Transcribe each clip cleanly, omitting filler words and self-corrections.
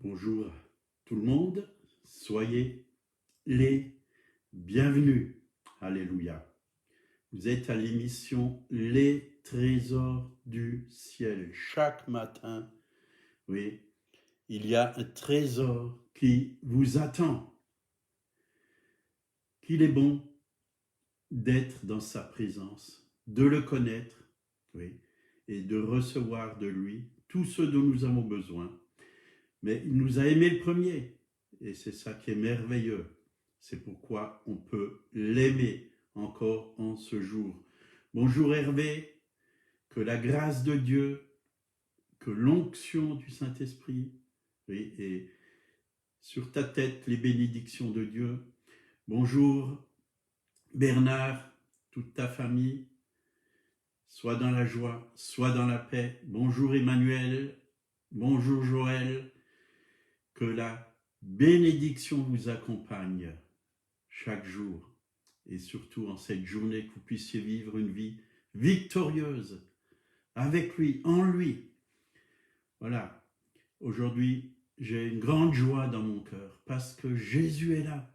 Bonjour tout le monde, soyez les bienvenus. Alléluia. Vous êtes à l'émission Les Trésors du Ciel. Chaque matin, oui, il y a un trésor qui vous attend. Qu'il est bon d'être dans sa présence, de le connaître, oui, et de recevoir de lui tout ce dont nous avons besoin. Mais il nous a aimés le premier, et c'est ça qui est merveilleux. C'est pourquoi on peut l'aimer encore en ce jour. Bonjour Hervé, que la grâce de Dieu, que l'onction du Saint-Esprit, oui, et sur ta tête les bénédictions de Dieu. Bonjour Bernard, toute ta famille, soit dans la joie, soit dans la paix. Bonjour Emmanuel, bonjour Joël, que la bénédiction vous accompagne chaque jour et surtout en cette journée que vous puissiez vivre une vie victorieuse avec lui, en lui. Voilà, aujourd'hui j'ai une grande joie dans mon cœur parce que Jésus est là,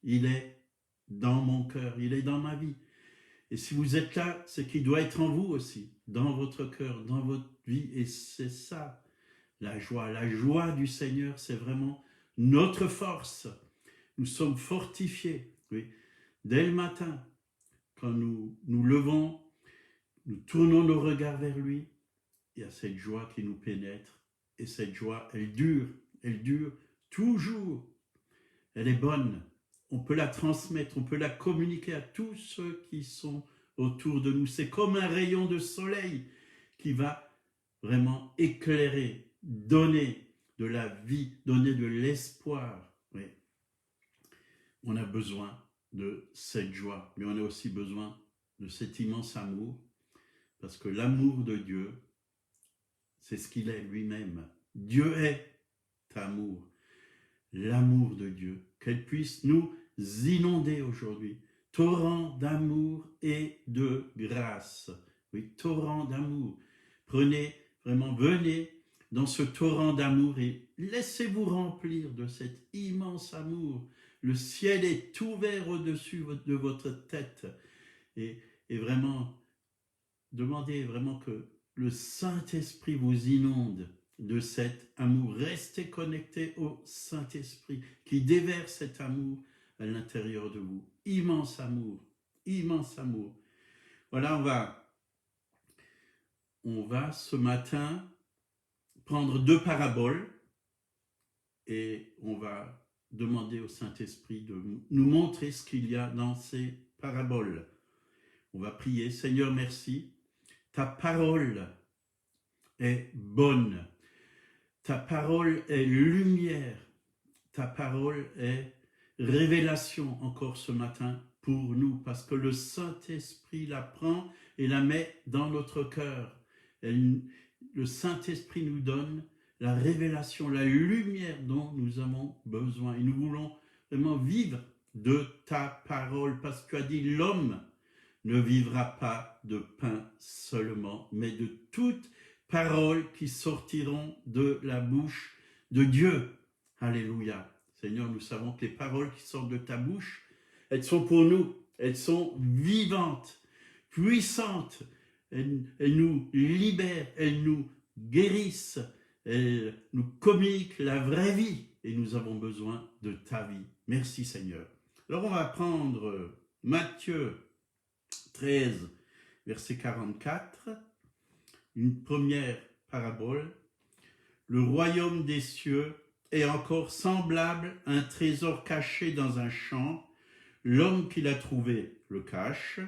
il est dans mon cœur, il est dans ma vie. Et si vous êtes là, c'est qu'il doit être en vous aussi, dans votre cœur, dans votre vie. Et c'est ça, la joie. La joie du Seigneur, c'est vraiment notre force. Nous sommes fortifiés, oui. Dès le matin, quand nous nous levons, nous tournons nos regards vers lui, il y a cette joie qui nous pénètre. Et cette joie, elle dure toujours. Elle est bonne. On peut la transmettre, on peut la communiquer à tous ceux qui sont autour de nous. C'est comme un rayon de soleil qui va vraiment éclairer, donner de la vie, donner de l'espoir. Oui. On a besoin de cette joie, mais on a aussi besoin de cet immense amour, parce que l'amour de Dieu, c'est ce qu'il est lui-même. Dieu est amour. L'amour de Dieu, qu'elle puisse nous inonder aujourd'hui. Torrent d'amour et de grâce. Oui, torrent d'amour. Venez dans ce torrent d'amour et laissez-vous remplir de cet immense amour. Le ciel est ouvert au-dessus de votre tête. Et vraiment, demandez vraiment que le Saint-Esprit vous inonde de cet amour. Restez connectés au Saint-Esprit qui déverse cet amour à l'intérieur de vous. Immense amour, immense amour. Voilà, on va ce matin prendre 2 paraboles et on va demander au Saint-Esprit de nous montrer ce qu'il y a dans ces paraboles. On va prier. Seigneur, merci. Ta parole est bonne. Ta parole est lumière. Ta parole est révélation encore ce matin pour nous, parce que le Saint-Esprit la prend et la met dans notre cœur. Le Saint-Esprit nous donne la révélation, la lumière dont nous avons besoin. Et nous voulons vraiment vivre de ta parole, parce que tu as dit l'homme ne vivra pas de pain seulement, mais de toutes paroles qui sortiront de la bouche de Dieu. Alléluia. Seigneur, nous savons que les paroles qui sortent de ta bouche, elles sont pour nous, elles sont vivantes, puissantes, elles nous libèrent, elles nous guérissent, elles nous communiquent la vraie vie, et nous avons besoin de ta vie. Merci Seigneur. Alors on va prendre Matthieu 13, verset 44, une première parabole. Le royaume des cieux est encore semblable à un trésor caché dans un champ. L'homme qui l'a trouvé le cache,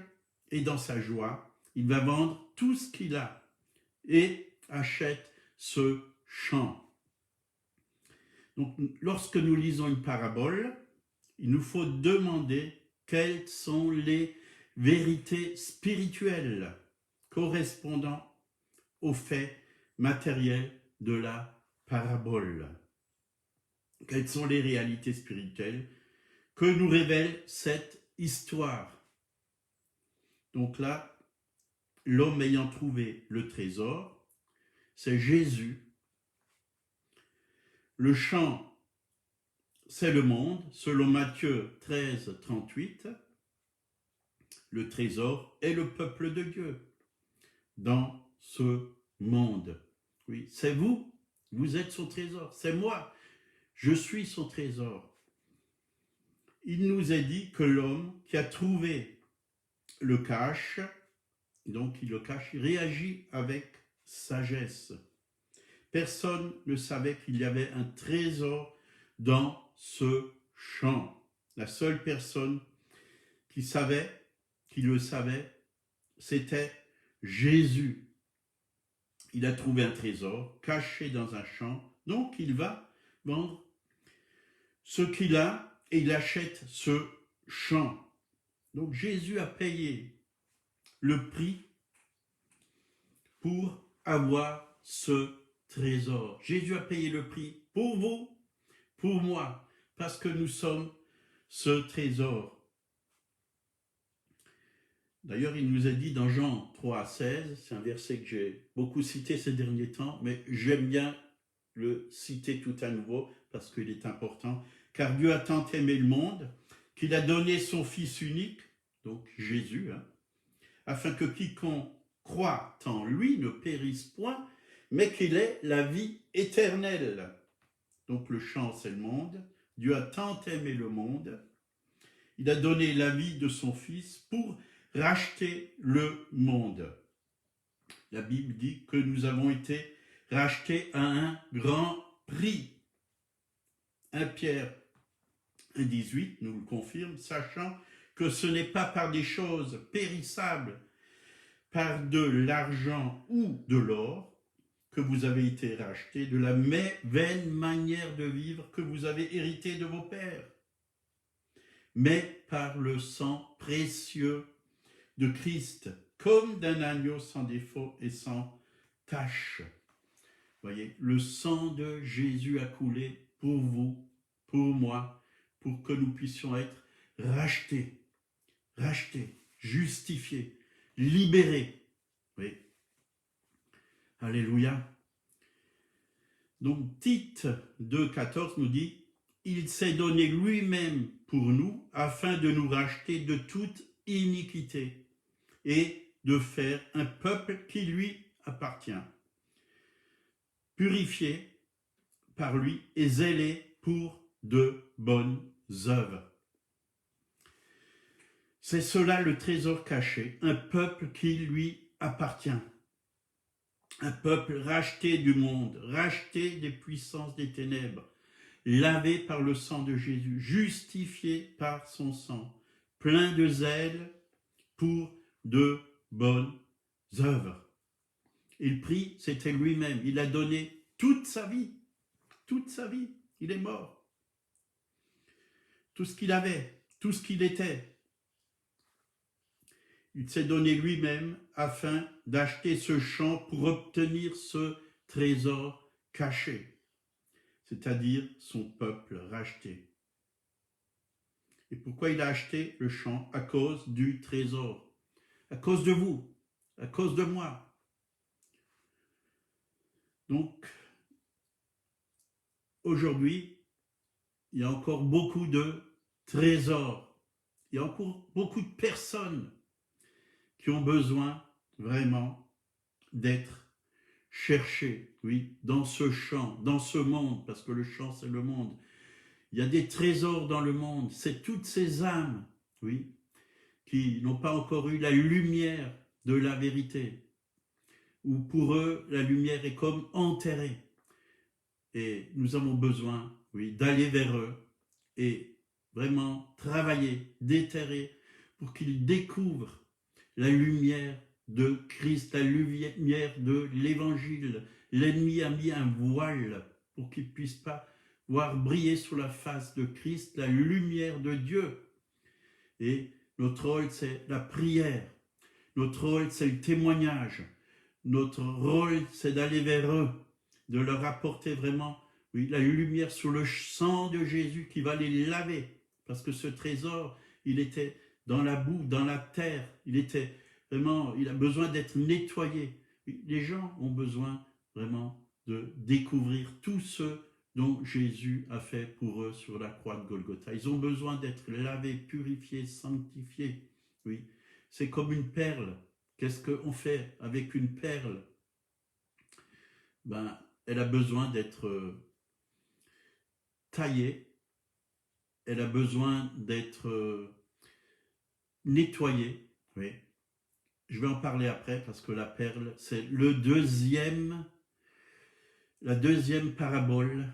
et dans sa joie, il va vendre tout ce qu'il a et achète ce champ. Donc, lorsque nous lisons une parabole, il nous faut demander quelles sont les vérités spirituelles correspondant aux faits matériels de la parabole. Quelles sont les réalités spirituelles que nous révèle cette histoire? Donc là, l'homme ayant trouvé le trésor, c'est Jésus. Le champ, c'est le monde, selon Matthieu 13, 38. Le trésor est le peuple de Dieu dans ce monde. Oui, c'est vous, vous êtes son trésor, c'est moi, je suis son trésor. Il nous est dit que l'homme qui a trouvé le cache, donc il le cache, il réagit avec sagesse. Personne ne savait qu'il y avait un trésor dans ce champ. La seule personne qui le savait, c'était Jésus. Il a trouvé un trésor caché dans un champ, donc il va vendre ce qu'il a et il achète ce champ. Donc Jésus a payé le prix pour avoir ce trésor. Jésus a payé le prix pour vous, pour moi, parce que nous sommes ce trésor. D'ailleurs, il nous a dit dans Jean 3, 16, c'est un verset que j'ai beaucoup cité ces derniers temps, mais j'aime bien le citer tout à nouveau parce qu'il est important. Car Dieu a tant aimé le monde qu'il a donné son Fils unique, donc Jésus, afin que quiconque croit en lui ne périsse point, mais qu'il ait la vie éternelle. Donc le champ, c'est le monde. Dieu a tant aimé le monde, il a donné la vie de son Fils pour racheter le monde. La Bible dit que nous avons été rachetés à un grand prix. 1 Pierre 1,18 nous le confirme, sachant que ce n'est pas par des choses périssables, par de l'argent ou de l'or, que vous avez été rachetés, de la vaine manière de vivre que vous avez hérité de vos pères, mais par le sang précieux de Christ, comme d'un agneau sans défaut et sans tache. Voyez, le sang de Jésus a coulé pour vous, pour moi, pour que nous puissions être rachetés, justifiés, libérés. Oui. Alléluia. Donc Tite 2,14 nous dit « Il s'est donné lui-même pour nous afin de nous racheter de toute iniquité et de faire un peuple qui lui appartient, purifié par lui et zélé pour de bonnes œuvres. » C'est cela le trésor caché, un peuple qui lui appartient. Un peuple racheté du monde, racheté des puissances des ténèbres, lavé par le sang de Jésus, justifié par son sang, plein de zèle pour de bonnes œuvres. Et le prix, c'était lui-même. Il a donné toute sa vie. Il est mort. Tout ce qu'il avait, tout ce qu'il était. Il s'est donné lui-même afin d'acheter ce champ pour obtenir ce trésor caché, c'est-à-dire son peuple racheté. Et pourquoi il a acheté le champ? À cause du trésor, à cause de vous, à cause de moi. Donc, aujourd'hui, il y a encore beaucoup de trésors, il y a encore beaucoup de personnes qui ont besoin vraiment d'être cherchés, oui, dans ce champ, dans ce monde, parce que le champ, c'est le monde. Il y a des trésors dans le monde, c'est toutes ces âmes, oui, qui n'ont pas encore eu la lumière de la vérité, où pour eux, la lumière est comme enterrée. Et nous avons besoin, oui, d'aller vers eux et vraiment travailler, déterrer, pour qu'ils découvrent la lumière de Christ, la lumière de l'Évangile. L'ennemi a mis un voile pour qu'il ne puisse pas voir briller sur la face de Christ la lumière de Dieu. Et notre rôle, c'est la prière. Notre rôle, c'est le témoignage. Notre rôle, c'est d'aller vers eux, de leur apporter vraiment, oui, la lumière sur le sang de Jésus qui va les laver. Parce que ce trésor, il était dans la boue, dans la terre. Il a besoin d'être nettoyé. Les gens ont besoin vraiment de découvrir tout ce dont Jésus a fait pour eux sur la croix de Golgotha. Ils ont besoin d'être lavés, purifiés, sanctifiés. Oui, c'est comme une perle. Qu'est-ce qu'on fait avec une perle? Ben, elle a besoin d'être taillée, elle a besoin d'être nettoyée. Oui. Je vais en parler après parce que la perle, c'est la deuxième parabole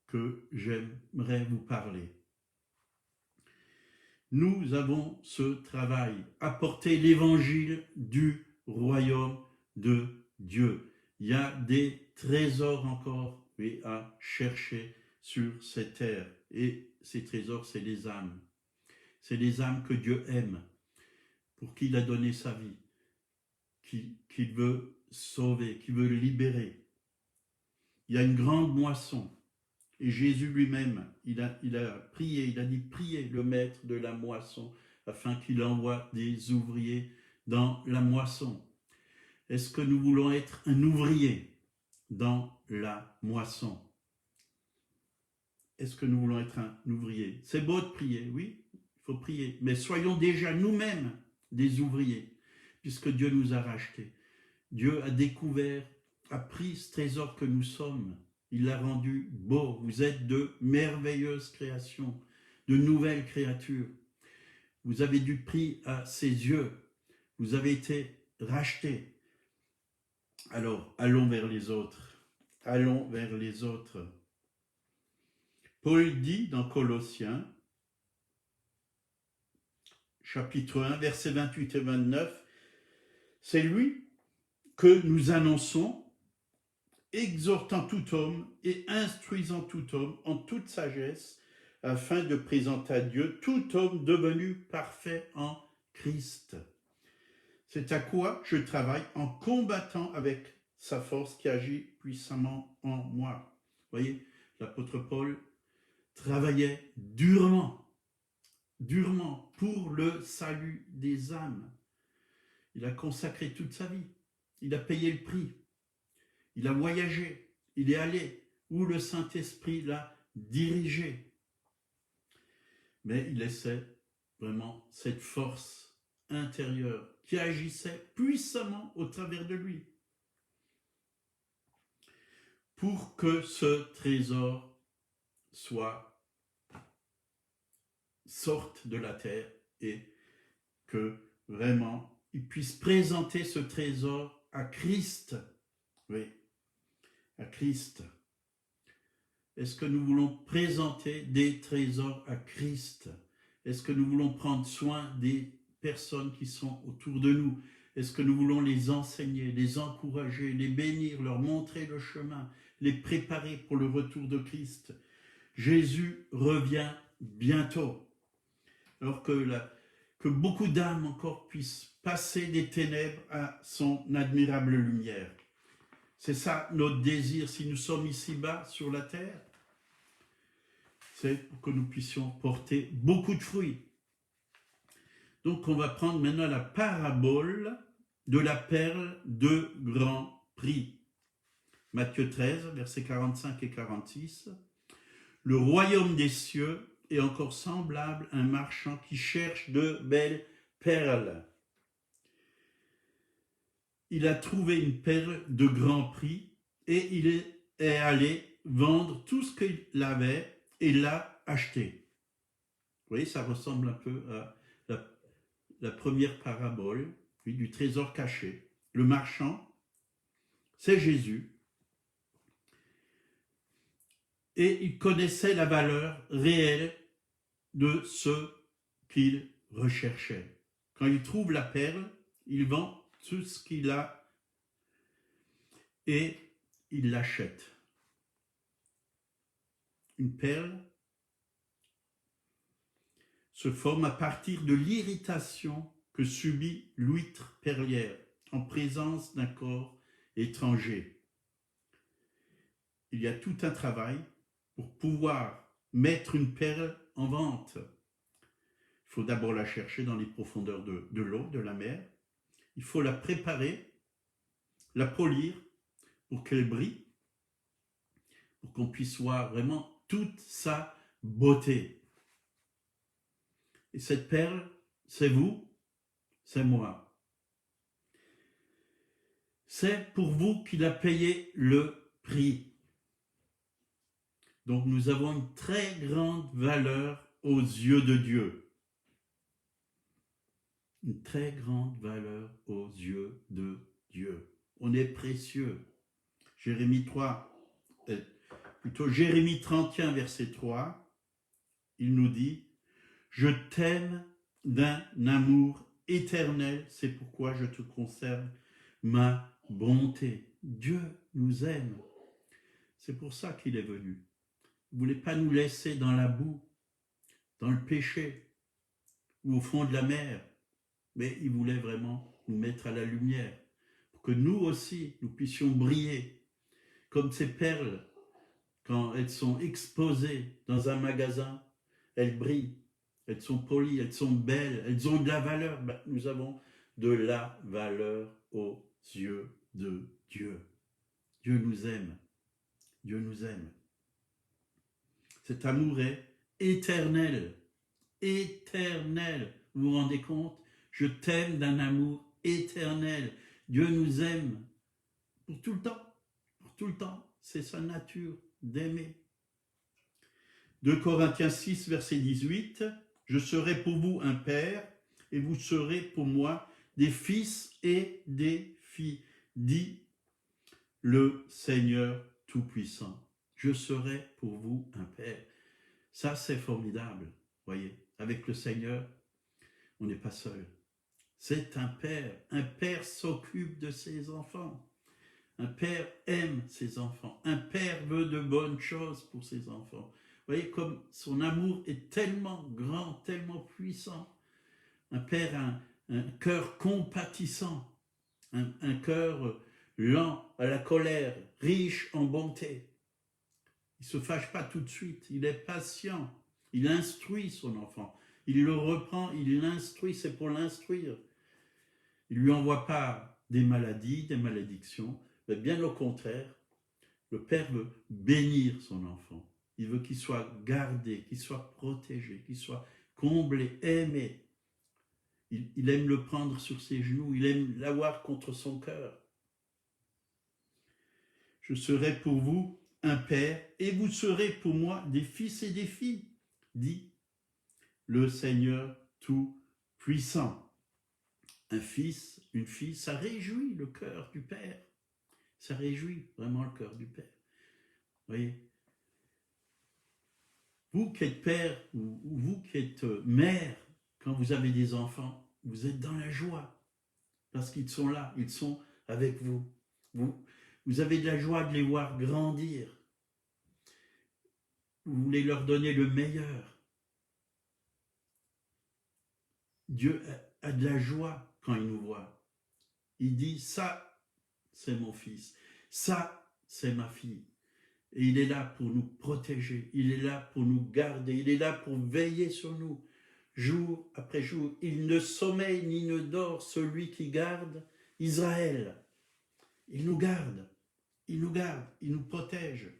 que j'aimerais vous parler. Nous avons ce travail, apporter l'évangile du royaume de Dieu. Il y a des trésors encore à chercher sur cette terre. Et ces trésors, c'est les âmes. C'est les âmes que Dieu aime, pour qui il a donné sa vie, qu'il veut sauver, qu'il veut libérer. Il y a une grande moisson. Et Jésus lui-même, il a prié, il a dit priez le maître de la moisson afin qu'il envoie des ouvriers dans la moisson. Est-ce que nous voulons être un ouvrier dans la moisson? Est-ce que nous voulons être un ouvrier? C'est beau de prier, oui, il faut prier, mais soyons déjà nous-mêmes des ouvriers, puisque Dieu nous a rachetés. Dieu a découvert, a pris ce trésor que nous sommes. Il l'a rendu beau. Vous êtes de merveilleuses créations, de nouvelles créatures. Vous avez du prix à ses yeux. Vous avez été rachetés. Alors, allons vers les autres. Allons vers les autres. Paul dit dans Colossiens, chapitre 1, versets 28 et 29, c'est lui que nous annonçons, exhortant tout homme et instruisant tout homme en toute sagesse, afin de présenter à Dieu tout homme devenu parfait en Christ. C'est à quoi je travaille en combattant avec sa force qui agit puissamment en moi. Vous voyez, l'apôtre Paul travaillait durement pour le salut des âmes. Il a consacré toute sa vie. Il a payé le prix. Il a voyagé, il est allé où le Saint-Esprit l'a dirigé. Mais il laissait vraiment cette force intérieure qui agissait puissamment au travers de lui pour que ce trésor sorte de la terre et que vraiment il puisse présenter ce trésor à Christ. Oui. À Christ. Est-ce que nous voulons présenter des trésors à Christ? Est-ce que nous voulons prendre soin des personnes qui sont autour de nous? Est-ce que nous voulons les enseigner, les encourager, les bénir, leur montrer le chemin, les préparer pour le retour de Christ? Jésus revient bientôt. Alors que beaucoup d'âmes encore puissent passer des ténèbres à son admirable lumière. C'est ça notre désir si nous sommes ici-bas sur la terre. C'est pour que nous puissions porter beaucoup de fruits. Donc on va prendre maintenant la parabole de la perle de grand prix. Matthieu 13, versets 45 et 46. Le royaume des cieux est encore semblable à un marchand qui cherche de belles perles. Il a trouvé une perle de grand prix et il est allé vendre tout ce qu'il avait et l'a acheté. Vous voyez, ça ressemble un peu à la première parabole du trésor caché. Le marchand, c'est Jésus. Et il connaissait la valeur réelle de ce qu'il recherchait. Quand il trouve la perle, il vend tout ce qu'il a et il l'achète. Une perle se forme à partir de l'irritation que subit l'huître perlière en présence d'un corps étranger. Il y a tout un travail pour pouvoir mettre une perle en vente. Il faut d'abord la chercher dans les profondeurs de l'eau, de la mer. Il faut la préparer, la polir pour qu'elle brille. pour qu'on puisse voir vraiment toute sa beauté. Et cette perle, c'est vous, c'est moi. C'est pour vous qu'il a payé le prix. Donc nous avons une très grande valeur aux yeux de Dieu. Une très grande valeur aux yeux de Dieu. On est précieux. Jérémie 31, verset 3, il nous dit « Je t'aime d'un amour éternel, c'est pourquoi je te conserve ma bonté. » Dieu nous aime. C'est pour ça qu'il est venu. Il ne voulait pas nous laisser dans la boue, dans le péché ou au fond de la mer, mais il voulait vraiment nous mettre à la lumière pour que nous aussi, nous puissions briller comme ces perles. Quand elles sont exposées dans un magasin, elles brillent, elles sont polies, elles sont belles, elles ont de la valeur. Nous avons de la valeur aux yeux de Dieu. Dieu nous aime. Dieu nous aime. Cet amour est éternel. Éternel. Vous vous rendez compte? Je t'aime d'un amour éternel. Dieu nous aime pour tout le temps. Pour tout le temps. C'est sa nature d'aimer. 2 Corinthiens 6, verset 18. Je serai pour vous un père et vous serez pour moi des fils et des filles, dit le Seigneur Tout-Puissant. Je serai pour vous un père. Ça, c'est formidable. Voyez, avec le Seigneur, on n'est pas seul. C'est un père. Un père s'occupe de ses enfants. Un père aime ses enfants. Un père veut de bonnes choses pour ses enfants. Vous voyez comme son amour est tellement grand, tellement puissant. Un père a un cœur compatissant, un cœur lent à la colère, riche en bonté. Il ne se fâche pas tout de suite, il est patient, il instruit son enfant. Il le reprend, il l'instruit, c'est pour l'instruire. Il ne lui envoie pas des maladies, des malédictions, mais bien au contraire, le père veut bénir son enfant. Il veut qu'il soit gardé, qu'il soit protégé, qu'il soit comblé, aimé. Il aime le prendre sur ses genoux, il aime l'avoir contre son cœur. Je serai pour vous un père et vous serez pour moi des fils et des filles, dit le Seigneur Tout-Puissant. Un fils, une fille, ça réjouit le cœur du Père. Ça réjouit vraiment le cœur du Père. Vous voyez? Vous qui êtes père ou vous qui êtes mère, quand vous avez des enfants, vous êtes dans la joie parce qu'ils sont là, ils sont avec vous. Vous avez de la joie de les voir grandir. Vous voulez leur donner le meilleur. Dieu a de la joie quand il nous voit. Il dit, ça, c'est mon fils. Ça, c'est ma fille. Et il est là pour nous protéger. Il est là pour nous garder. Il est là pour veiller sur nous. Jour après jour, il ne sommeille ni ne dort celui qui garde Israël. Il nous garde. Il nous garde. Il nous protège.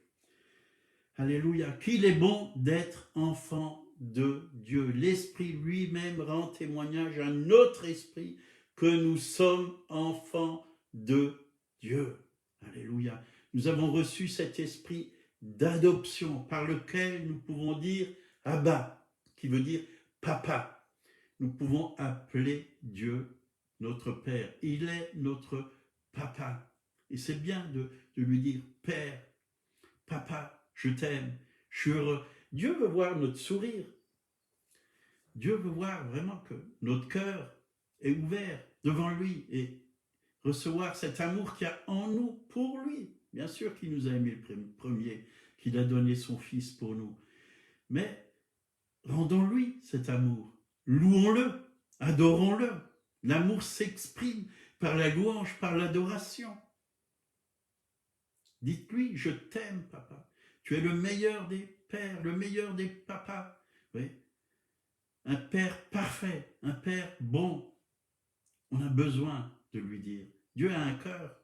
Alléluia. Qu'il est bon d'être enfant de Dieu. L'Esprit lui-même rend témoignage à notre esprit que nous sommes enfants de Dieu. Alléluia. Nous avons reçu cet esprit d'adoption par lequel nous pouvons dire Abba, qui veut dire papa. Nous pouvons appeler Dieu notre Père. Il est notre papa. Et c'est bien de lui dire Père, papa, je t'aime, je suis heureux. Dieu veut voir notre sourire. Dieu veut voir vraiment que notre cœur est ouvert devant lui et recevoir cet amour qu'il y a en nous pour lui. Bien sûr qu'il nous a aimés le premier, qu'il a donné son Fils pour nous. Mais rendons-lui cet amour. Louons-le, adorons-le. L'amour s'exprime par la louange, par l'adoration. Dites-lui, je t'aime, papa. Tu es le meilleur des pères, le meilleur des papas. Oui. Un père parfait, un père bon. On a besoin de lui dire. Dieu a un cœur.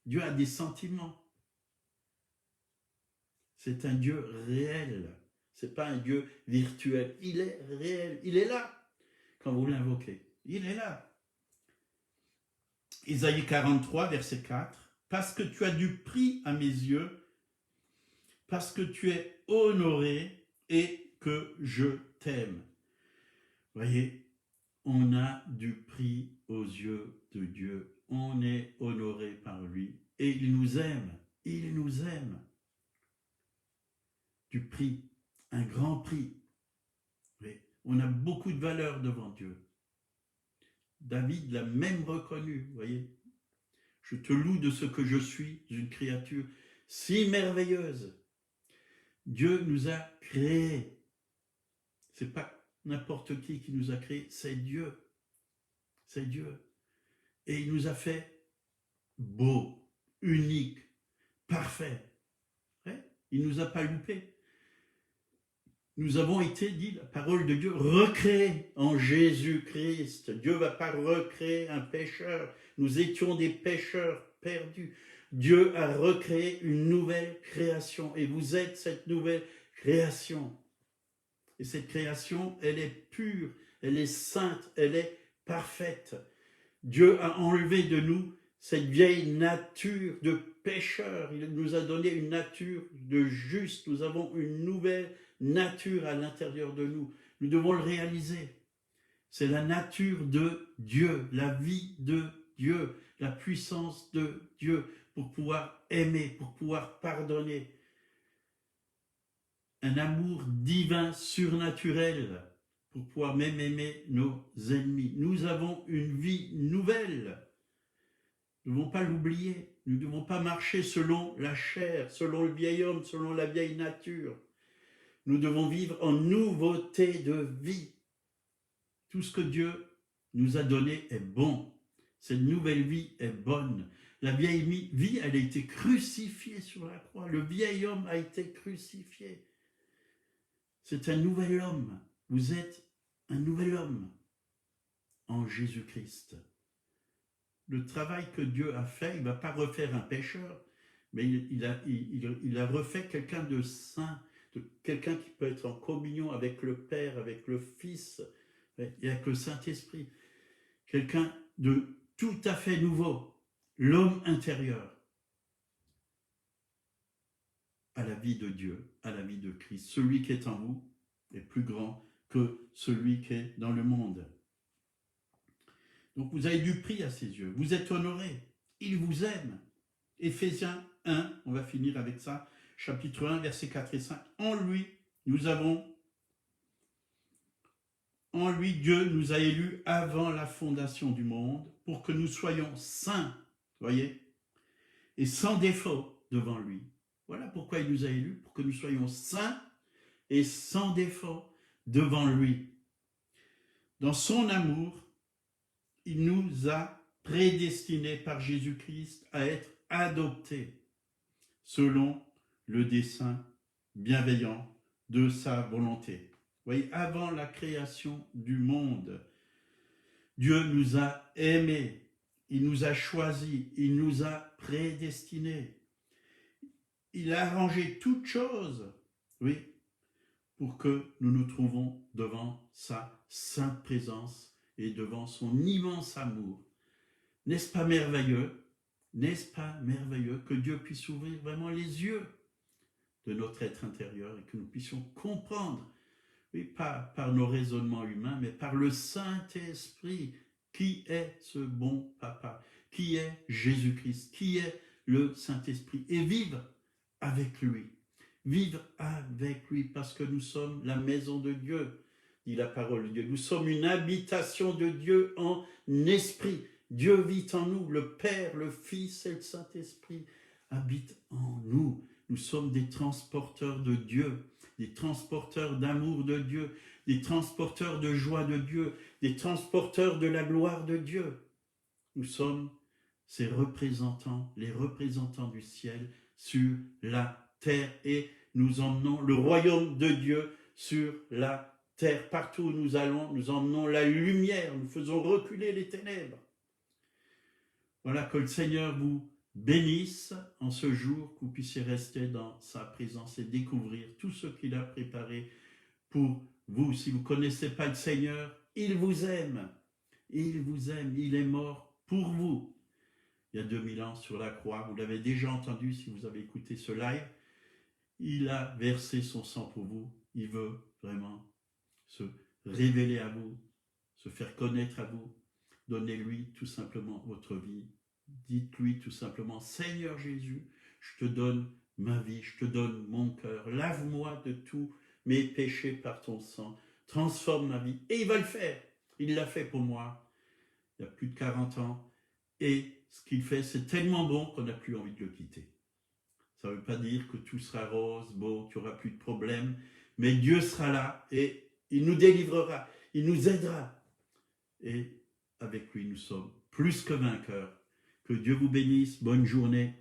Dieu a des sentiments. C'est un Dieu réel. Ce n'est pas un Dieu virtuel. Il est réel. Il est là quand vous l'invoquez. Il est là. Isaïe 43, verset 4. Parce que tu as du prix à mes yeux, parce que tu es honoré et que je t'aime. Voyez, on a du prix aux yeux de Dieu. On est honoré par lui et il nous aime. Il nous aime. Du prix, un grand prix. Oui, on a beaucoup de valeur devant Dieu. David l'a même reconnu, voyez. Je te loue de ce que je suis, une créature si merveilleuse. Dieu nous a créés. Ce n'est pas n'importe qui nous a créés, c'est Dieu. C'est Dieu. Et il nous a fait beaux, uniques, parfaits. Ouais, il ne nous a pas loupés. Nous avons été, dit la parole de Dieu, recréés en Jésus-Christ. Dieu ne va pas recréer un pécheur. Nous étions des pécheurs perdus. Dieu a recréé une nouvelle création. Et vous êtes cette nouvelle création. Et cette création, elle est pure, elle est sainte, elle est parfaite. Dieu a enlevé de nous cette vieille nature de pécheur. Il nous a donné une nature de juste. Nous avons une nouvelle nature à l'intérieur de nous. Nous devons le réaliser. C'est la nature de Dieu, la vie de Dieu, la puissance de Dieu pour pouvoir aimer, pour pouvoir pardonner. Un amour divin, surnaturel, pour pouvoir même aimer nos ennemis. Nous avons une vie nouvelle. Nous ne devons pas l'oublier. Nous ne devons pas marcher selon la chair, selon le vieil homme, selon la vieille nature. Nous devons vivre en nouveauté de vie. Tout ce que Dieu nous a donné est bon. Cette nouvelle vie est bonne. La vieille vie, elle a été crucifiée sur la croix. Le vieil homme a été crucifié. C'est un nouvel homme. Vous êtes un nouvel homme en Jésus-Christ. Le travail que Dieu a fait, il ne va pas refaire un pécheur, mais il a refait quelqu'un de saint, quelqu'un qui peut être en communion avec le Père, avec le Fils et avec le Saint-Esprit. Quelqu'un de tout à fait nouveau, l'homme intérieur, à la vie de Dieu, à la vie de Christ. Celui qui est en vous est plus grand que celui qui est dans le monde. Donc vous avez du prix à ses yeux, vous êtes honorés, il vous aime. Éphésiens 1, on va finir avec ça, chapitre 1, versets 4 et 5. En lui, Dieu nous a élus avant la fondation du monde pour que nous soyons saints, voyez, et sans défaut devant lui. Voilà pourquoi il nous a élus, pour que nous soyons saints et sans défaut devant lui. Dans son amour, il nous a prédestinés par Jésus-Christ à être adoptés selon le dessein bienveillant de sa volonté. Vous voyez, avant la création du monde, Dieu nous a aimés, il nous a choisis, il nous a prédestinés. Il a arrangé toutes choses, oui, pour que nous nous trouvions devant sa sainte présence et devant son immense amour. N'est-ce pas merveilleux? N'est-ce pas merveilleux que Dieu puisse ouvrir vraiment les yeux de notre être intérieur et que nous puissions comprendre, oui, pas par nos raisonnements humains, mais par le Saint-Esprit, qui est ce bon papa, qui est Jésus-Christ, qui est le Saint-Esprit, et vivre avec lui. Vivre avec lui, parce que nous sommes la maison de Dieu, dit la parole de Dieu. Nous sommes une habitation de Dieu en esprit. Dieu vit en nous, le Père, le Fils et le Saint-Esprit habitent en nous. Nous sommes des transporteurs de Dieu, des transporteurs d'amour de Dieu, des transporteurs de joie de Dieu, des transporteurs de la gloire de Dieu. Nous sommes ces représentants, les représentants du ciel sur la terre, et nous emmenons le royaume de Dieu sur la terre. Partout où nous allons, nous emmenons la lumière, nous faisons reculer les ténèbres. Voilà, que le Seigneur vous bénisse en ce jour, que vous puissiez rester dans sa présence et découvrir tout ce qu'il a préparé pour vous. Si vous ne connaissez pas le Seigneur, il vous aime. Il vous aime. Il est mort pour vous. Il y a 2000 ans sur la croix. Vous l'avez déjà entendu si vous avez écouté ce live. Il a versé son sang pour vous. Il veut vraiment se révéler à vous, se faire connaître à vous. Donnez-lui tout simplement votre vie. Dites-lui tout simplement, Seigneur Jésus, je te donne ma vie, je te donne mon cœur. Lave-moi de tous mes péchés par ton sang. Transforme ma vie. Et il va le faire. Il l'a fait pour moi il y a plus de 40 ans. Et ce qu'il fait, c'est tellement bon qu'on n'a plus envie de le quitter. Ça ne veut pas dire que tout sera rose, beau, qu'il n'y aura plus de problèmes. Mais Dieu sera là et il nous délivrera. Il nous aidera. Et avec lui, nous sommes plus que vainqueurs. Que Dieu vous bénisse. Bonne journée.